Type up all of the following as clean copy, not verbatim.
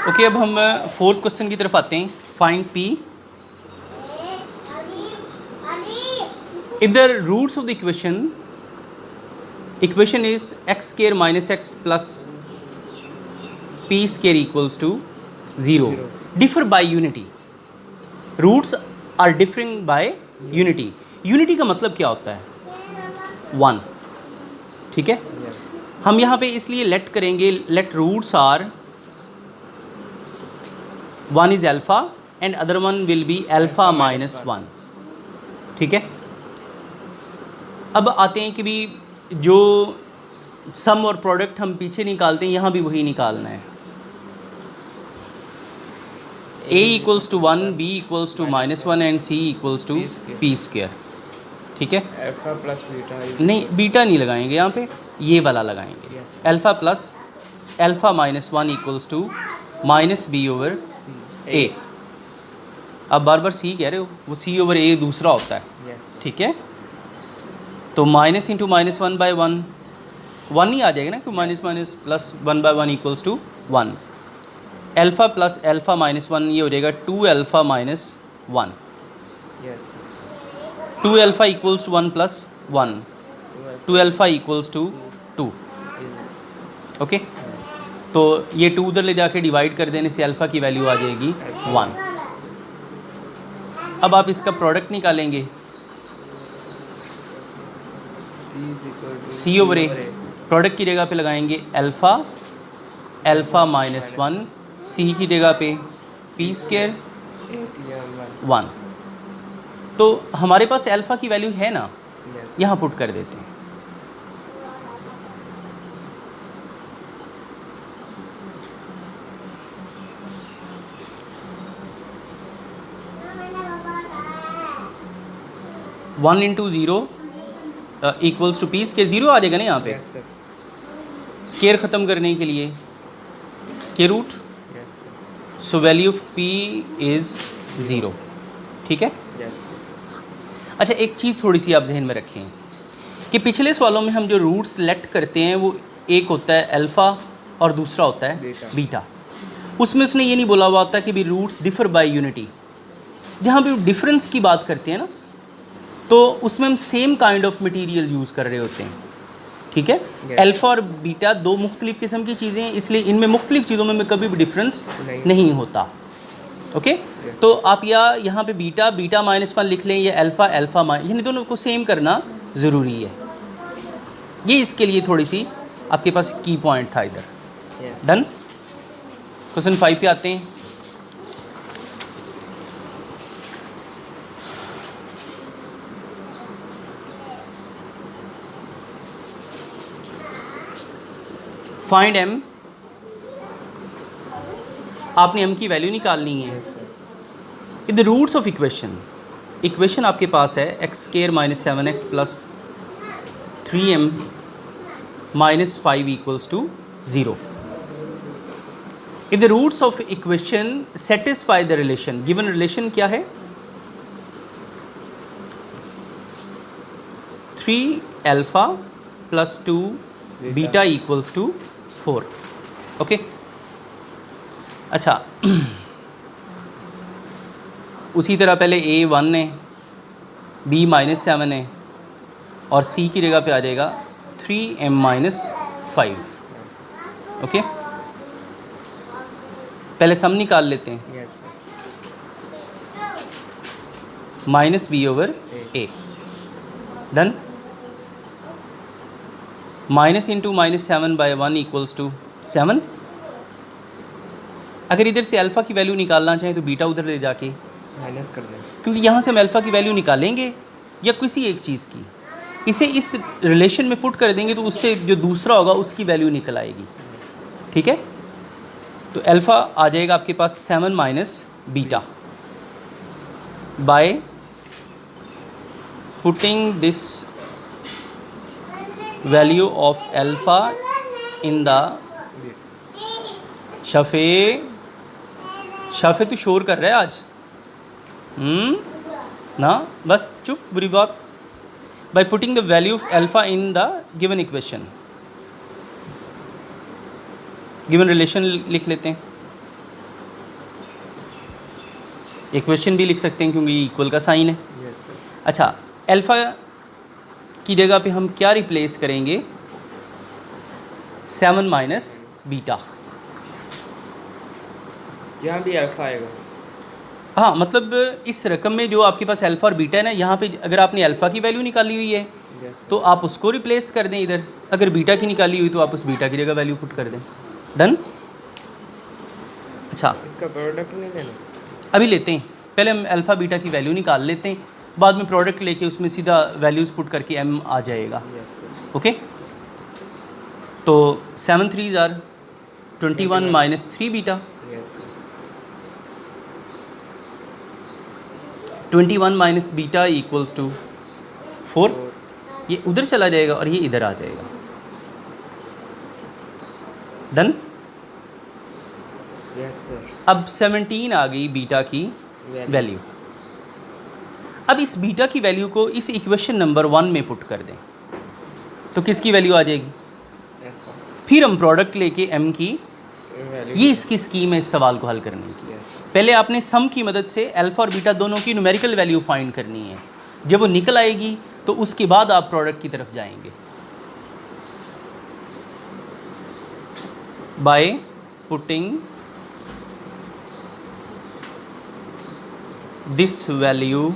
Okay, अब हम fourth question की तरफ आते हैं. Find p. If the roots of the equation is x square minus x plus p square equals to 0 differ by unity. Roots are differing by unity. Unity का मतलब क्या होता है? 1. ठीक है, हम यहाँ पे इसलिए लेट करेंगे, let roots are 1 is alpha and other one will be alpha minus 1. ठीक है, अब आते हैं कि भी जो सम और प्रोडक्ट हम पीछे निकालते हैं यहाँ भी वही निकालना है. a equals to 1, b equals to -1 and c equals to p square. ठीक है, अल्फा प्लस बीटा. नहीं, बीटा नहीं लगाएंगे यहाँ पे, ये वाला लगाएंगे. Alpha plus alpha minus 1 equals to minus B over A. आप बार बार सी कह रहे हो, वो सी ओवर ए दूसरा होता है. ठीक है, तो माइनस इंटू माइनस 1 बाई 1 1 ही आ जाएगा ना, क्योंकि minus minus plus 1 by 1 equals to 1. Alpha plus alpha minus 1 ये हो जाएगा 2 alpha minus 1. 2 alpha equals to 1 plus 1. 2 alpha equals to 2. Okay, तो ये 2 उधर ले जाके डिवाइड कर देने से अल्फ़ा की वैल्यू आ जाएगी 1. अब आप इसका प्रोडक्ट निकालेंगे, सी ओवर ए. प्रोडक्ट की जगह पे लगाएंगे अल्फ़ा, अल्फ़ा माइनस 1, सी की जगह पे पी स्क्वायर 1. तो हमारे पास अल्फ़ा की वैल्यू है ना, यहाँ पुट कर देते हैं. One into zero equals to P square. Zero आ जाएगा ना यहाँ पे, स्क्वायर ख़त्म करने के लिए square root. So value of P is 0. ठीक है. अच्छा, एक चीज़ थोड़ी सी आप जहन में रखें कि पिछले सवालों में हम जो रूट्स सेलेक्ट करते हैं वो एक होता है अल्फ़ा और दूसरा होता है बीटा. उसमें उसने ये नहीं बोला हुआ होता कि भी रूट्स डिफर बाय यूनिटी. जहाँ भी डिफरेंस की बात करते हैं ना, तो उसमें हम same kind of material use कर रहे होते हैं. ठीक है, अल्फ़ा और बीटा दो मुख्तलिफ किस्म की चीज़ें हैं, इसलिए इनमें मुख्तलिफ चीज़ों में कभी भी डिफरेंस नहीं होता. ओके, तो आप या यहाँ पे बीटा बीटा माइनस 1 लिख लें, या अल्फ़ा अल्फ़ा माइनस, यानी दोनों को सेम करना ज़रूरी है. ये इसके लिए थोड़ी सी आपके पास की पॉइंट था इधर. डन. क्वेश्चन 5 पे आते हैं. Find m. आपने m की वैल्यू निकालनी है. If the roots of equation आपके पास है x square minus 7x plus 3m minus 5 equals to 0. If the roots of equation satisfy the relation, given relation क्या है? 3 alpha plus 2 beta equals to 4. Okay, अच्छा उसी तरह पहले a 1 है, b माइनस 7 है, और c की जगह पे आ जाएगा 3m माइनस 5. ओके, पहले सम निकाल लेते हैं. Minus b over a. Done. Minus into minus 7 by 1 equals to 7. अगर इधर से अल्फ़ा की वैल्यू निकालना चाहें तो बीटा उधर ले जाके माइनस कर दें, क्योंकि यहाँ से हम अल्फ़ा की वैल्यू निकालेंगे या किसी एक चीज़ की, इसे इस रिलेशन में पुट कर देंगे तो उससे जो दूसरा होगा उसकी वैल्यू निकल आएगी. ठीक है, तो अल्फ़ा आ जाएगा आपके पास 7 minus beta by putting this value of alpha in the शाफे तो शोर कर रहा है आज. ना बस चुप, बुरी बात. Bye putting the value of alpha in the given equation, given relation लिख लेते हैं. इक्वेशन भी लिख सकते हैं क्योंकि इक्वल का साइन है। Yes sir. अच्छा, अल्फ़ा की जगह पे हम क्या रिप्लेस करेंगे? 7 माइनस बीटा। यहाँ भी अल्फा आएगा। हाँ, मतलब इस रकम में जो आपके पास अल्फ़ा और बीटा है ना, यहाँ पे अगर आपने अल्फ़ा की वैल्यू निकाली हुई है यस तो आप उसको रिप्लेस कर दें इधर, अगर बीटा की निकाली हुई तो आप उस बीटा की जगह वैल्यू पुट कर दें। डन। अच्छा, इसका प्रोडक्ट नहीं लेना। अभी लेते हैं, पहले हम अल्फ़ा बीटा की वैल्यू निकाल लेते हैं, बाद में प्रोडक्ट लेके उसमें सीधा वैल्यूज़ पुट करके m आ जाएगा। Yes sir. ओके, तो 7 3s are 21 minus 3 beta. Yes sir. 21 minus beta equals to 4। ये उधर चला जाएगा और ये इधर आ जाएगा। डन। Yes sir. अब 17 आ गई बीटा की वैल्यू। अब इस बीटा की वैल्यू को इस इक्वेशन नंबर 1 में पुट कर दें तो किसकी वैल्यू आ जाएगी? अल्फा फिर हम प्रोडक्ट लेके m की, वैल्यू। ये इसकी स्कीम है इस सवाल को हल करने की। यस पहले आपने सम की मदद से अल्फ़ा और बीटा दोनों की न्यूमेरिकल वैल्यू फाइंड करनी है। जब वो निकल आएगी तो उसके बाद आप प्रोडक्ट की तरफ जाएंगे। By putting this value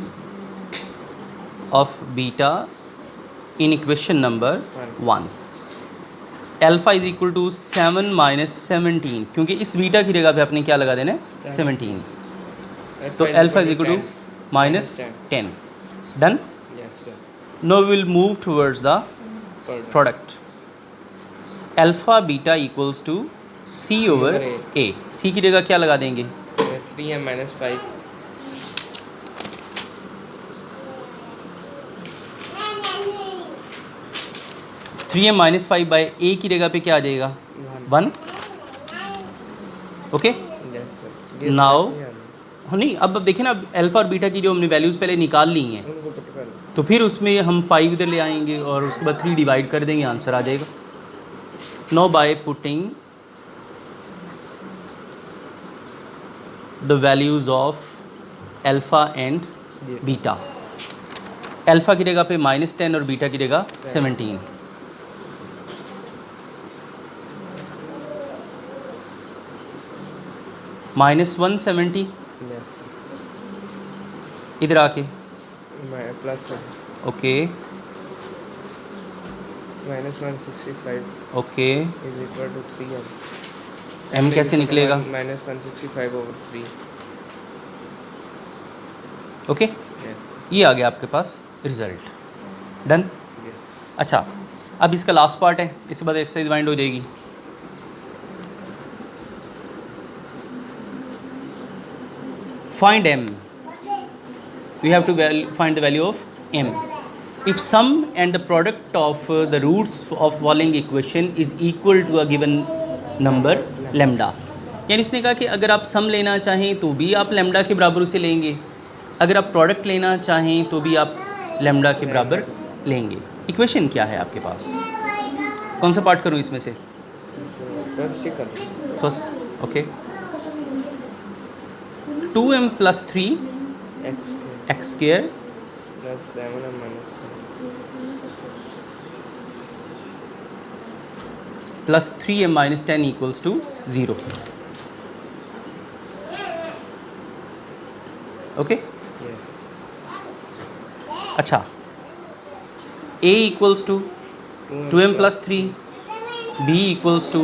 of beta in equation number 1, alpha is equal to 7 minus 17, क्योंकि इस बीटा की जगह पे आपने क्या लगा देना है? 17। तो alpha is equal to minus 10। Done. Yes sir. No will move towards the product. Alpha beta equals to C over A. C की जगह क्या लगा देंगे? 3m minus 5। 3m minus 5 by ए की जगह पे क्या आ जाएगा? 1। Okay, yes sir. नाउ नहीं, अब देखिए ना, अब अल्फ़ा और बीटा की जो हमने वैल्यूज़ पहले निकाल ली हैं उनको पुट कर तो फिर उसमें हम 5 इधर ले आएंगे और उसके बाद 3 डिवाइड कर देंगे, आंसर आ जाएगा। No by putting the values of alpha and beta, alpha की जगह पे -10 और बीटा की जगह 17। -170 यस इधर आके, plus okay minus 165 okay, is equal to 3m। m कैसे निकलेगा? Minus 165 over 3। ओके, यस ये आ गया आपके पास रिजल्ट। डन। यस। अच्छा, अब इसका लास्ट पार्ट है, इसके बाद एक्सरसाइज वाइंड हो जाएगी। Find m. We have to find the value of m. If sum and the product of the roots of following equation is equal to a given number lambda, यानी उसने कहा कि अगर आप सम लेना चाहें तो भी आप लैम्डा के बराबर उसे लेंगे, अगर आप प्रोडक्ट लेना चाहें तो भी आप लैम्डा के बराबर लेंगे। इक्वेशन क्या है आपके पास? कौन सा पार्ट करूँ इसमें से? फर्स्ट ही कर। First, okay. 2m plus 3 x square plus 7m minus 5 plus 3m minus 10 equals to 0। Okay, yes. अच्छा, a equals to 2m plus 3, b equals to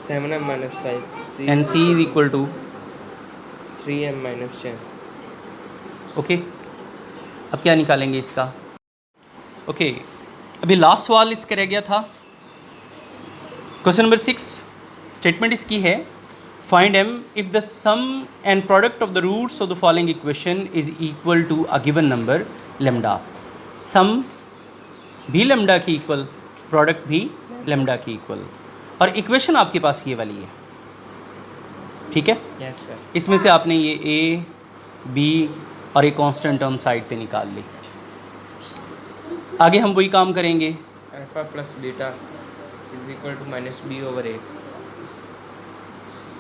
7m minus 5 and c is equal to 3m minus 10। Okay. अब क्या निकालेंगे इसका? Okay, अभी last सवाल इसका रह गया था। क्वेश्चन नंबर 6, स्टेटमेंट इसकी है, find m if the sum and product of the roots of the following equation is equal to a given number lambda. Sum भी लेम्डा की इक्वल, प्रोडक्ट भी लेम्डा की इक्वल, और इक्वेशन आपके पास ये वाली है। ठीक है, यस सर। इसमें से आपने ये a, b और एक कांस्टेंट टर्म साइड पे निकाल ली। आगे हम वही काम करेंगे। Alpha plus beta is equal to minus b over 8।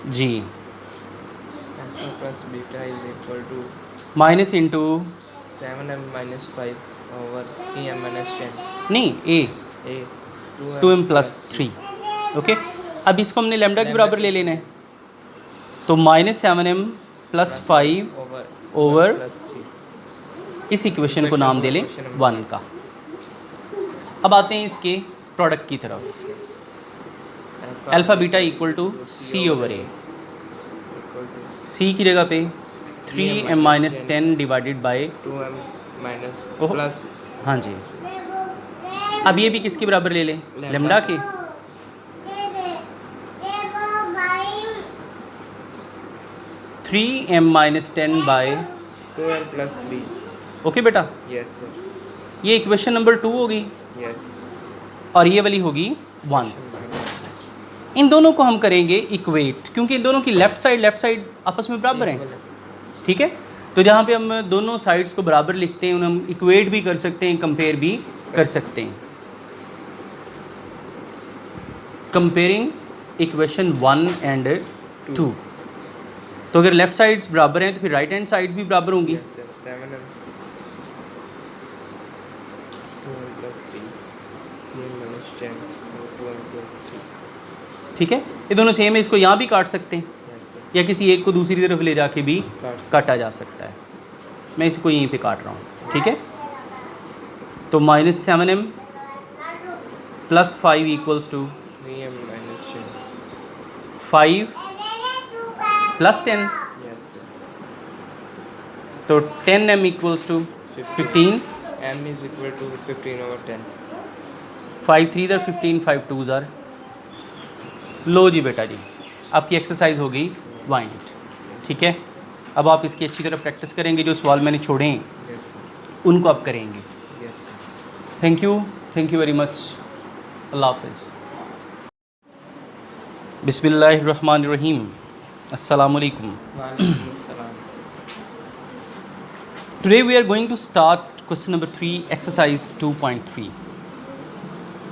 जी, plus beta is equal to minus into 7m minus 5 over 3m minus 10. नहीं ए A 2m प्लस 3. ओके, अब इसको हमने लेमडा के बराबर ले लेना है, तो minus 7m plus 5 over plus 3. इस इक्वेशन को नाम दे लें 1 का. अब आते हैं इसके प्रोडक्ट की तरफ. Alpha beta equal to C over A. equal to C की जगह पे 3m minus 10 divided by 2m minus oh. plus हाँ जी. अब ये भी किसके बराबर ले लें, लेमडा के. Three m minus 10 by 2m plus 3. Okay बेटा, Yes sir. ये इक्वेशन नंबर 2 होगी Yes. और ये वाली होगी 1. इन दोनों को हम करेंगे इक्वेट, क्योंकि इन दोनों की लेफ़्ट साइड आपस में बराबर हैं. ठीक है, तो जहाँ पे हम दोनों साइड्स को बराबर लिखते हैं उन्हें हम इक्वेट भी कर सकते हैं, कंपेयर भी कर सकते हैं. Comparing equation 1 and 2. तो अगर लेफ़्ट साइड्स बराबर हैं तो फिर राइट हैंड साइड्स भी बराबर होंगी. Yes sir. 7m 2m plus 3 3m minus 10 over 2m plus 3. ठीक है, ये दोनों सेम है, इसको यहाँ भी काट सकते हैं Yes sir. या किसी एक को दूसरी तरफ ले जाके भी Cards. काटा जा सकता है. मैं इसको यहीं पे काट रहा हूँ. ठीक है, तो minus 7m plus 5 equals to 3m minus 10. 5 plus 10, Yes sir. तो 10m equals to 15. M is equal to 15 over 10. 5 3 दर 15, 5 2 ज़ार. लो जी बेटा जी, आपकी एक्सरसाइज हो गई वाइंड. ठीक है, अब आप इसकी अच्छी तरह प्रैक्टिस करेंगे. जो सवाल मैंने छोड़े हैं Yes sir. उनको आप करेंगे. Yes sir. Thank you very much. Allah हाफिज़. बिस्मिल्लाहिर्रहमानिर्रहीम. अस्सलाम वालेकुम. Walaikum assalam. Today we are going to start question number 3, exercise 2.3.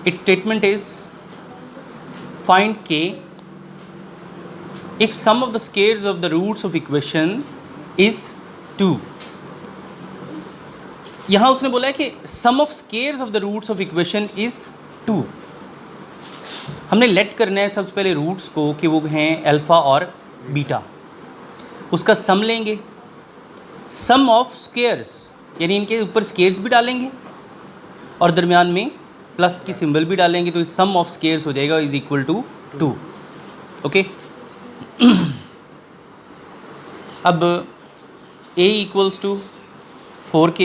Its statement is find k if sum of the squares of the roots of equation is 2. यहाँ उसने बोला है कि sum of squares of the roots of equation is 2. हमने late करना है सबसे पहले रूट्स को कि वो हैं अल्फ़ा और बीटा. उसका सम लेंगे, सम ऑफ स्क्वेयर्स यानी इनके ऊपर स्क्वेयर्स भी डालेंगे और दरमियान में प्लस की सिंबल भी डालेंगे, तो सम ऑफ स्क्वेयर्स हो जाएगा इज इक्वल टू 2. ओके, अब a equals to 4k,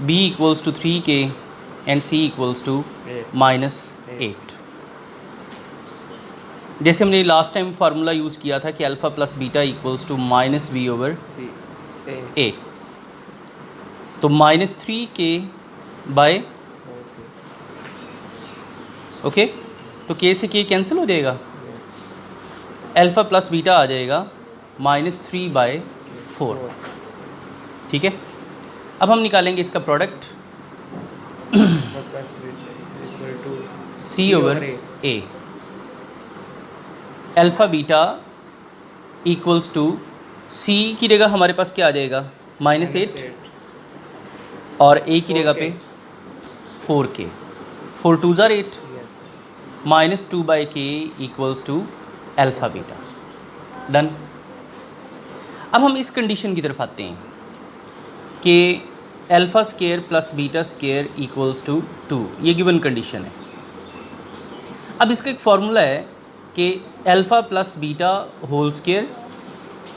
b equals to 3k and c equals to -8. जैसे हमने लास्ट टाइम फार्मूला यूज़ किया था कि alpha plus beta equals to minus B over C A. A, तो -3k by Okay. Okay, तो k से k cancel हो जाएगा, Yes. अल्फ़ा प्लस बीटा आ जाएगा -3/4. 4. ठीक है, अब हम निकालेंगे इसका product Alpha plus beta is equal to c ओवर A. A. Alpha beta equals to c की जगह हमारे पास क्या आ जाएगा -8 और a की जगह पे 4k. 4 2 ज़ार 8, Yes. -2/k equals to alpha beta. Done. अब हम इस कंडीशन की तरफ आते हैं कि alpha square plus beta square equals to 2. ये गिवन कंडीशन है. अब इसका एक फार्मूला है कि alpha plus beta whole square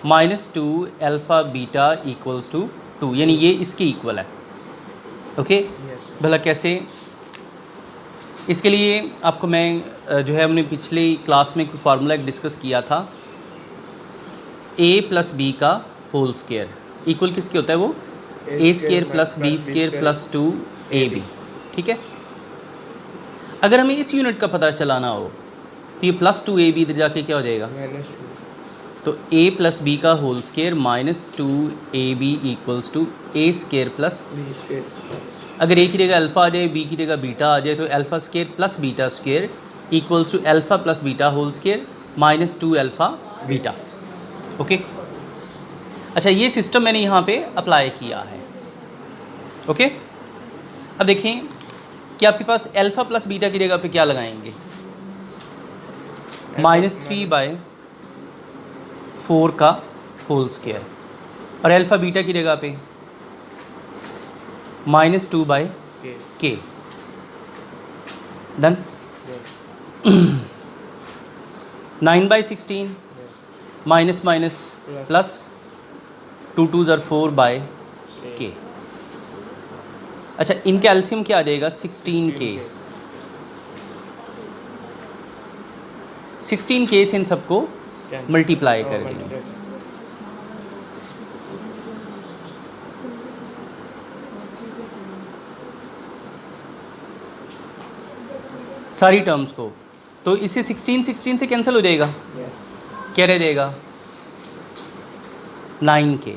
-2 alpha beta equals to 2, यानी ये इसके इक्वल है. Okay, Yes. भला कैसे? इसके लिए आपको मैं जो है हमने पिछले क्लास में फार्मूला एक डिस्कस किया था, a प्लस बी का होल स्केयर इक्वल किसके होता है, वो a square plus b square plus 2ab. ठीक है, अगर हमें इस यूनिट का पता चलाना हो तो ये प्लस 2ab इधर जाके क्या हो जाएगा, -2. तो a प्लस बी का whole square -2ab equals to a square plus, B square. अगर a की जगह अल्फ़ा आ जाए b की जगह बीटा आ जाए तो alpha square plus beta square equals to alpha plus beta whole square -2 alpha beta. Okay अच्छा, ये सिस्टम मैंने यहाँ पे अप्लाई किया है। ओके अब देखें कि आपके पास अल्फ़ा प्लस बीटा की जगह पे क्या लगाएंगे, -3/4 का होल स्क्वायर, और अल्फ़ा बीटा की जगह पे -2/k। Done. Yes. 9/16 Yes. Minus minus plus 2 2 ज़र 4/k। Okay. अच्छा, इनका एलसीएम क्या आ जाएगा, 16k। 16k से इन सबको Cancel. मल्टीप्लाई Oh, कर multiply. देंगे। सारी टर्म्स को, तो इससे 16 से कैंसिल हो जाएगा, Yes. क्या रह जाएगा 9k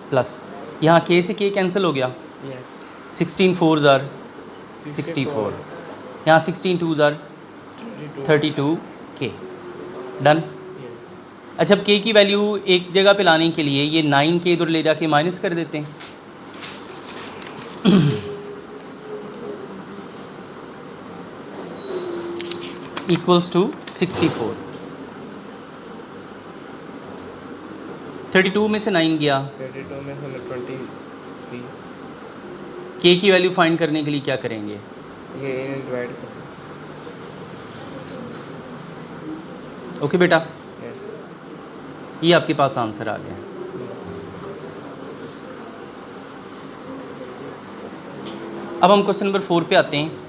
प्लस यहाँ k से k कैंसिल हो गया, Yes. 16 4 ज़र 64, यहाँ 16 2 ज़र 32k। डन। Yes. अच्छा, अब k की वैल्यू एक जगह पे लाने के लिए ये 9k इधर ले जाके माइनस कर देते हैं। Equals to 64। 32 में से 9 गया, 32 में से 23. k की वैल्यू फाइंड करने के लिए क्या करेंगे, ये इन्हें डिवाइड कर. ओके बेटा, Yes. ये आपके पास आंसर आ गया। अब हम क्वेश्चन नंबर 4 पे आते हैं।